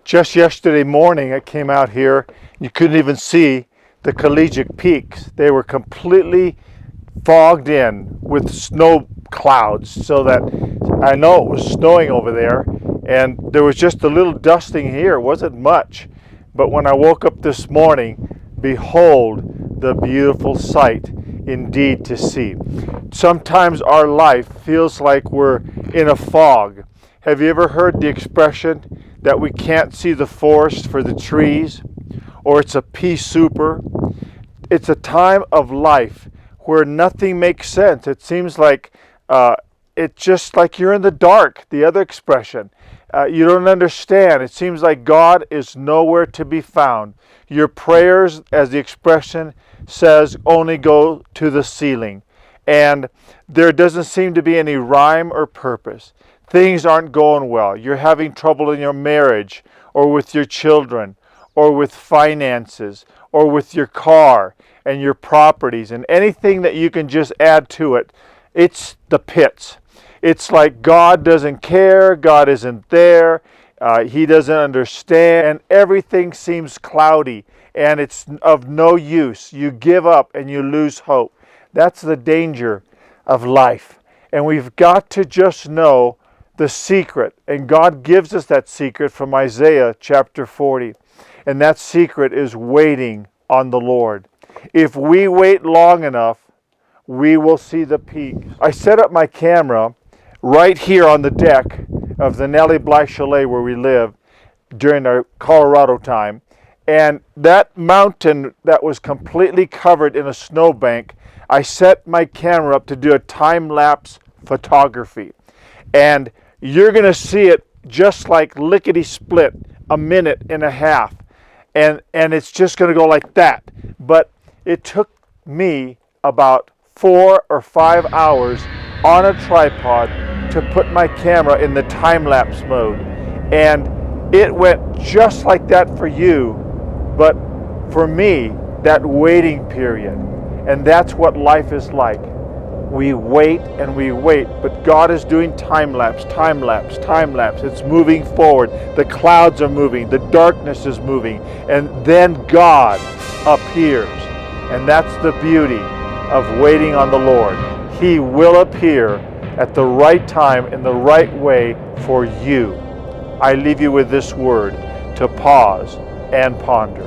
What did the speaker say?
Just yesterday morning, I came out here. You couldn't even see the Collegiate Peaks. They were completely fogged in with snow clouds, so that I know it was snowing over there, and there was just a little dusting here. It wasn't much. But when I woke up this morning, behold, the beautiful sight indeed to see. Sometimes our life feels like we're in a fog. Have you ever heard the expression that we can't see the forest for the trees? Or it's a pea souper? It's a time of life where nothing makes sense. It seems like it's just like you're in the dark, the other expression. You don't understand. It seems like God is nowhere to be found. Your prayers, as the expression says, only go to the ceiling. And there doesn't seem to be any rhyme or purpose. Things aren't going well. You're having trouble in your marriage, or with your children, or with finances, or with your car and your properties, and anything that you can just add to it. It's the pits. It's like God doesn't care, God isn't there, He doesn't understand, and everything seems cloudy, and it's of no use. You give up and you lose hope. That's the danger of life. And we've got to just know the secret, and God gives us that secret from Isaiah chapter 40. And that secret is waiting on the Lord. If we wait long enough, we will see the peak. I set up my camera right here on the deck of the Nellie Bly Chalet where we live during our Colorado time. And that mountain that was completely covered in a snowbank, I set my camera up to do a time-lapse photography. And you're going to see it just like lickety-split, a minute and a half. And it's just going to go like that. But it took me about 4 or 5 hours on a tripod to put my camera in the time-lapse mode. And it went just like that for you, but for me, that waiting period. And that's what life is like. We wait and we wait, but God is doing time-lapse, time-lapse, time-lapse. It's moving forward. The clouds are moving. The darkness is moving. And then God appears. And that's the beauty of waiting on the Lord. He will appear at the right time in the right way for you. I leave you with this word to pause and ponder.